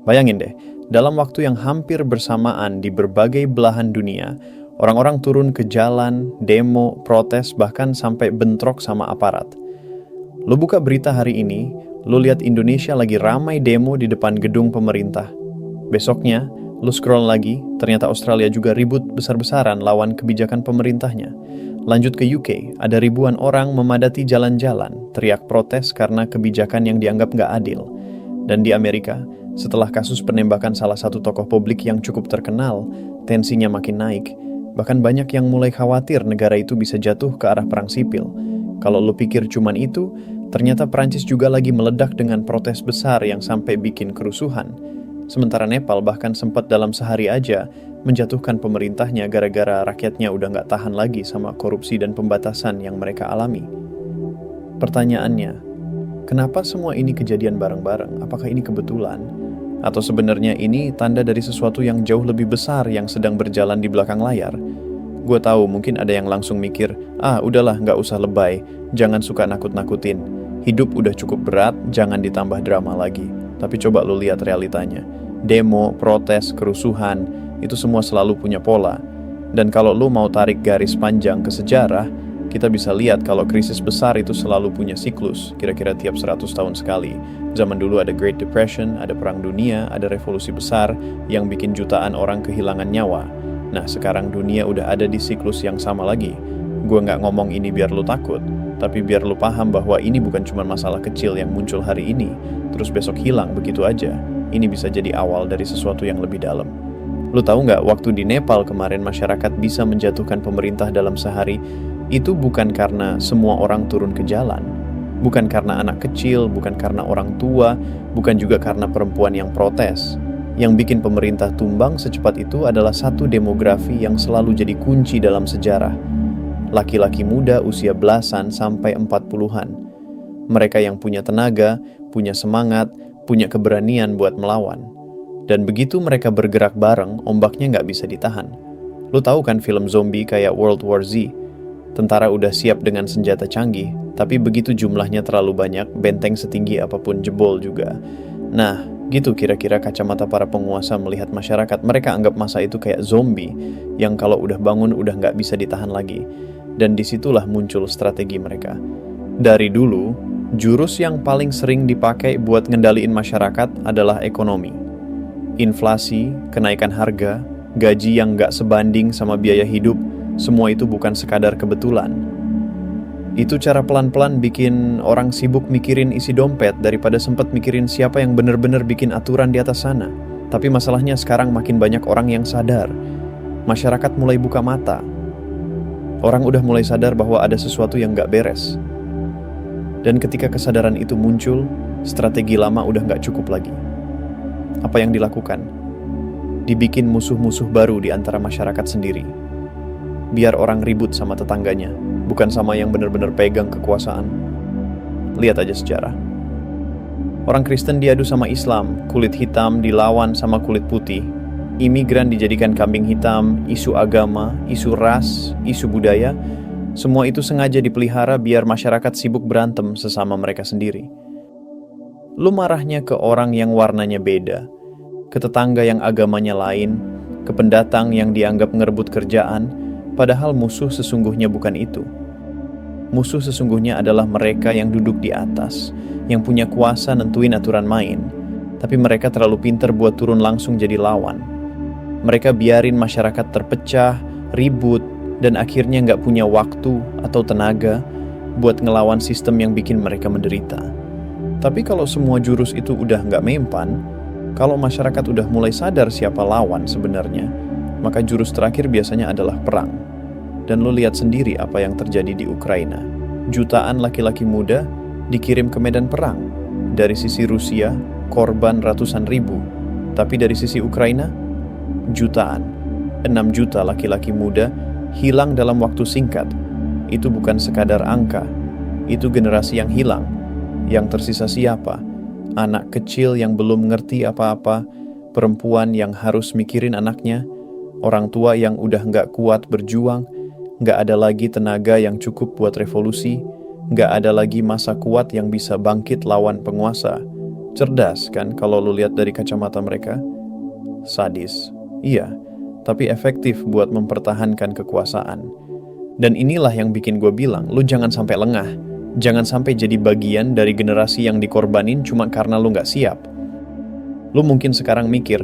Bayangin deh, dalam waktu yang hampir bersamaan di berbagai belahan dunia, orang-orang turun ke jalan, demo, protes, bahkan sampai bentrok sama aparat. Lu buka berita hari ini, lu lihat Indonesia lagi ramai demo di depan gedung pemerintah. Besoknya, lu scroll lagi, ternyata Australia juga ribut besar-besaran lawan kebijakan pemerintahnya. Lanjut ke UK, ada ribuan orang memadati jalan-jalan, teriak protes karena kebijakan yang dianggap nggak adil. Dan di Amerika, setelah kasus penembakan salah satu tokoh publik yang cukup terkenal, tensinya makin naik. Bahkan banyak yang mulai khawatir negara itu bisa jatuh ke arah perang sipil. Kalau lu pikir cuman itu, ternyata Prancis juga lagi meledak dengan protes besar yang sampai bikin kerusuhan. Sementara Nepal bahkan sempat dalam sehari aja menjatuhkan pemerintahnya gara-gara rakyatnya udah nggak tahan lagi sama korupsi dan pembatasan yang mereka alami. Pertanyaannya, kenapa semua ini kejadian bareng-bareng? Apakah ini kebetulan? Atau sebenarnya ini tanda dari sesuatu yang jauh lebih besar yang sedang berjalan di belakang layar? Gue tahu mungkin ada yang langsung mikir, udahlah nggak usah lebay, jangan suka nakut-nakutin. Hidup udah cukup berat, jangan ditambah drama lagi. Tapi coba lu lihat realitanya. Demo, protes, kerusuhan, itu semua selalu punya pola. Dan kalau lu mau tarik garis panjang ke sejarah, kita bisa lihat kalau krisis besar itu selalu punya siklus, kira-kira tiap 100 tahun sekali. Zaman dulu ada Great Depression, ada Perang Dunia, ada revolusi besar yang bikin jutaan orang kehilangan nyawa. Nah, sekarang dunia udah ada di siklus yang sama lagi. Gue nggak ngomong ini biar lu takut, tapi biar lu paham bahwa ini bukan cuma masalah kecil yang muncul hari ini, terus besok hilang begitu aja. Ini bisa jadi awal dari sesuatu yang lebih dalam. Lu tahu nggak, waktu di Nepal kemarin masyarakat bisa menjatuhkan pemerintah dalam sehari, itu bukan karena semua orang turun ke jalan. Bukan karena anak kecil, bukan karena orang tua, bukan juga karena perempuan yang protes. Yang bikin pemerintah tumbang secepat itu adalah satu demografi yang selalu jadi kunci dalam sejarah. Laki-laki muda usia belasan sampai 40-an. Mereka yang punya tenaga, punya semangat, punya keberanian buat melawan. Dan begitu mereka bergerak bareng, ombaknya nggak bisa ditahan. Lu tahu kan film zombie kayak World War Z? Tentara udah siap dengan senjata canggih, tapi begitu jumlahnya terlalu banyak, benteng setinggi apapun jebol juga. Nah, gitu kira-kira kacamata para penguasa melihat masyarakat. Mereka anggap masa itu kayak zombie, yang kalau udah bangun udah nggak bisa ditahan lagi. Dan disitulah muncul strategi mereka. Dari dulu, jurus yang paling sering dipakai buat ngendaliin masyarakat adalah ekonomi. Inflasi, kenaikan harga, gaji yang nggak sebanding sama biaya hidup, semua itu bukan sekadar kebetulan. Itu cara pelan-pelan bikin orang sibuk mikirin isi dompet daripada sempat mikirin siapa yang bener-bener bikin aturan di atas sana. Tapi masalahnya sekarang makin banyak orang yang sadar. Masyarakat mulai buka mata. Orang udah mulai sadar bahwa ada sesuatu yang nggak beres. Dan ketika kesadaran itu muncul, strategi lama udah nggak cukup lagi. Apa yang dilakukan? Dibikin musuh-musuh baru di antara masyarakat sendiri. Biar orang ribut sama tetangganya, bukan sama yang benar-benar pegang kekuasaan. Lihat aja sejarah. Orang Kristen diadu sama Islam, kulit hitam dilawan sama kulit putih. Imigran dijadikan kambing hitam, isu agama, isu ras, isu budaya, semua itu sengaja dipelihara biar masyarakat sibuk berantem sesama mereka sendiri. Lu marahnya ke orang yang warnanya beda, ke tetangga yang agamanya lain, ke pendatang yang dianggap ngerebut kerjaan, padahal musuh sesungguhnya bukan itu. Musuh sesungguhnya adalah mereka yang duduk di atas, yang punya kuasa nentuin aturan main, tapi mereka terlalu pintar buat turun langsung jadi lawan. Mereka biarin masyarakat terpecah, ribut, dan akhirnya nggak punya waktu atau tenaga buat ngelawan sistem yang bikin mereka menderita. Tapi kalau semua jurus itu udah nggak mempan, kalau masyarakat udah mulai sadar siapa lawan sebenarnya, maka jurus terakhir biasanya adalah perang. Dan lo lihat sendiri apa yang terjadi di Ukraina. Jutaan laki-laki muda dikirim ke medan perang. Dari sisi Rusia, korban ratusan ribu. Tapi dari sisi Ukraina, jutaan. 6 juta laki-laki muda hilang dalam waktu singkat. Itu bukan sekadar angka. Itu generasi yang hilang. Yang tersisa siapa? Anak kecil yang belum ngerti apa-apa, perempuan yang harus mikirin anaknya, orang tua yang udah nggak kuat berjuang, nggak ada lagi tenaga yang cukup buat revolusi, nggak ada lagi masa kuat yang bisa bangkit lawan penguasa. Cerdas kan kalau lu lihat dari kacamata mereka? Sadis. Iya, tapi efektif buat mempertahankan kekuasaan. Dan inilah yang bikin gue bilang, lu jangan sampai lengah. Jangan sampai jadi bagian dari generasi yang dikorbanin cuma karena lu nggak siap. Lu mungkin sekarang mikir,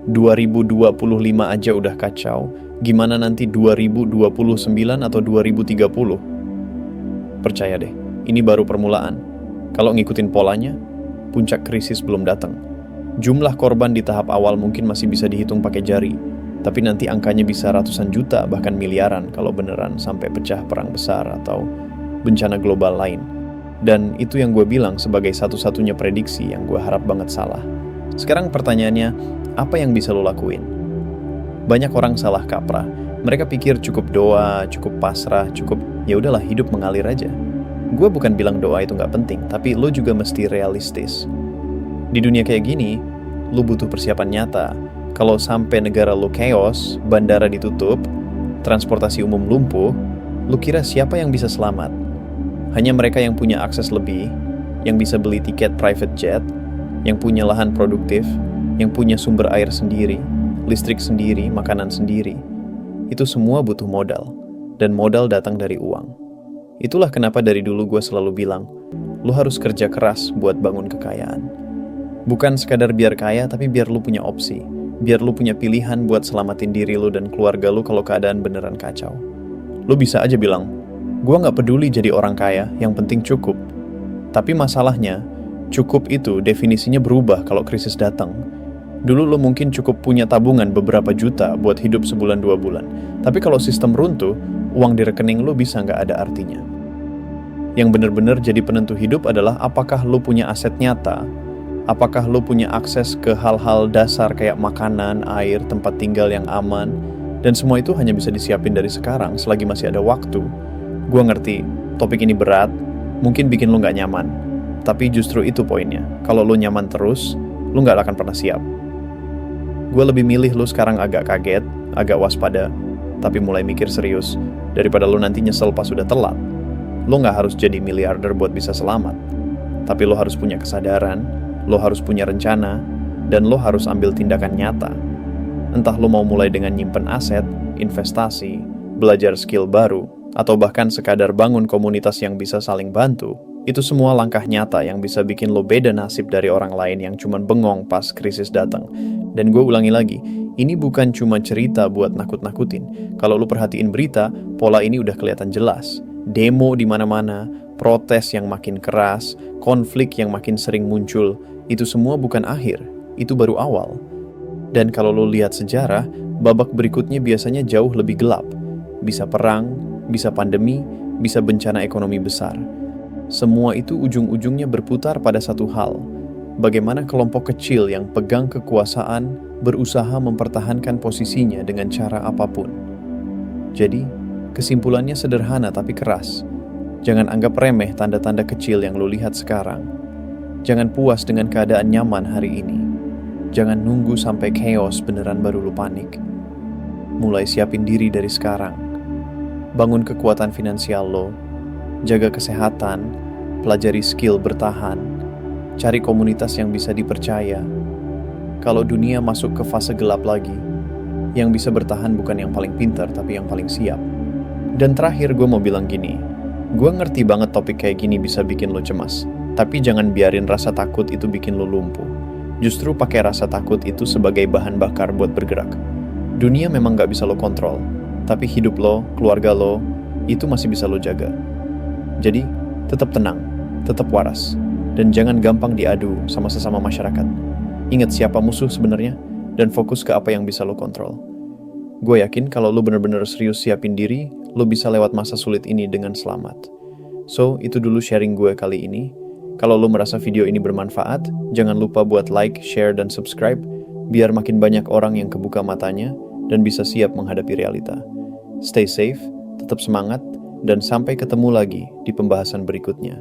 2025 aja udah kacau, gimana nanti 2029 atau 2030? Percaya deh, ini baru permulaan. Kalau ngikutin polanya, puncak krisis belum datang. Jumlah korban di tahap awal mungkin masih bisa dihitung pakai jari, tapi nanti angkanya bisa ratusan juta, bahkan miliaran kalau beneran sampai pecah perang besar atau bencana global lain. Dan itu yang gue bilang sebagai satu-satunya prediksi yang gue harap banget salah. Sekarang pertanyaannya, apa yang bisa lo lakuin? Banyak orang salah kaprah. Mereka pikir cukup doa, cukup pasrah, cukup ya udahlah hidup mengalir aja. Gue bukan bilang doa itu nggak penting, tapi lo juga mesti realistis. Di dunia kayak gini, lo butuh persiapan nyata. Kalau sampai negara lo chaos, bandara ditutup, transportasi umum lumpuh, lo kira siapa yang bisa selamat? Hanya mereka yang punya akses lebih, yang bisa beli tiket private jet, yang punya lahan produktif, yang punya sumber air sendiri, listrik sendiri, makanan sendiri. Itu semua butuh modal, dan modal datang dari uang. Itulah kenapa dari dulu gue selalu bilang, lo harus kerja keras buat bangun kekayaan. Bukan sekadar biar kaya, tapi biar lo punya opsi. Biar lo punya pilihan buat selamatin diri lo dan keluarga lo kalau keadaan beneran kacau. Lo bisa aja bilang, gue gak peduli jadi orang kaya, yang penting cukup. Tapi masalahnya, cukup itu definisinya berubah kalau krisis datang. Dulu lo mungkin cukup punya tabungan beberapa juta buat hidup sebulan 2 bulan. Tapi kalau sistem runtuh, uang di rekening lo bisa nggak ada artinya. Yang benar-benar jadi penentu hidup adalah apakah lo punya aset nyata, apakah lo punya akses ke hal-hal dasar kayak makanan, air, tempat tinggal yang aman, dan semua itu hanya bisa disiapin dari sekarang selagi masih ada waktu. Gue ngerti, topik ini berat, mungkin bikin lo nggak nyaman. Tapi justru itu poinnya, kalau lo nyaman terus, lo nggak akan pernah siap. Gue lebih milih lo sekarang agak kaget, agak waspada, tapi mulai mikir serius, daripada lo nanti nyesel pas udah telat. Lo nggak harus jadi miliarder buat bisa selamat, tapi lo harus punya kesadaran, lo harus punya rencana, dan lo harus ambil tindakan nyata. Entah lo mau mulai dengan nyimpen aset, investasi, belajar skill baru, atau bahkan sekadar bangun komunitas yang bisa saling bantu, itu semua langkah nyata yang bisa bikin lo beda nasib dari orang lain yang cuman bengong pas krisis datang. Dan gue ulangi lagi, ini bukan cuma cerita buat nakut-nakutin. Kalau lo perhatiin berita, pola ini udah kelihatan jelas. Demo di mana-mana, protes yang makin keras, konflik yang makin sering muncul, itu semua bukan akhir, itu baru awal. Dan kalau lo lihat sejarah, babak berikutnya biasanya jauh lebih gelap. Bisa perang, bisa pandemi, bisa bencana ekonomi besar. Semua itu ujung-ujungnya berputar pada satu hal. Bagaimana kelompok kecil yang pegang kekuasaan berusaha mempertahankan posisinya dengan cara apapun. Jadi, kesimpulannya sederhana tapi keras. Jangan anggap remeh tanda-tanda kecil yang lo lihat sekarang. Jangan puas dengan keadaan nyaman hari ini. Jangan nunggu sampai chaos beneran baru lo panik. Mulai siapin diri dari sekarang. Bangun kekuatan finansial lo. Jaga kesehatan, pelajari skill bertahan, cari komunitas yang bisa dipercaya. Kalau dunia masuk ke fase gelap lagi, yang bisa bertahan bukan yang paling pintar, tapi yang paling siap. Dan terakhir gue mau bilang gini, gue ngerti banget topik kayak gini bisa bikin lo cemas, tapi jangan biarin rasa takut itu bikin lo lumpuh. Justru pakai rasa takut itu sebagai bahan bakar buat bergerak. Dunia memang gak bisa lo kontrol, tapi hidup lo, keluarga lo, itu masih bisa lo jaga. Jadi, tetap tenang, tetap waras, dan jangan gampang diadu sama sesama masyarakat. Ingat siapa musuh sebenarnya, dan fokus ke apa yang bisa lo kontrol. Gue yakin kalau lo bener-bener serius siapin diri, lo bisa lewat masa sulit ini dengan selamat. So, itu dulu sharing gue kali ini. Kalau lo merasa video ini bermanfaat, jangan lupa buat like, share, dan subscribe, biar makin banyak orang yang kebuka matanya, dan bisa siap menghadapi realita. Stay safe, tetap semangat, dan sampai ketemu lagi di pembahasan berikutnya.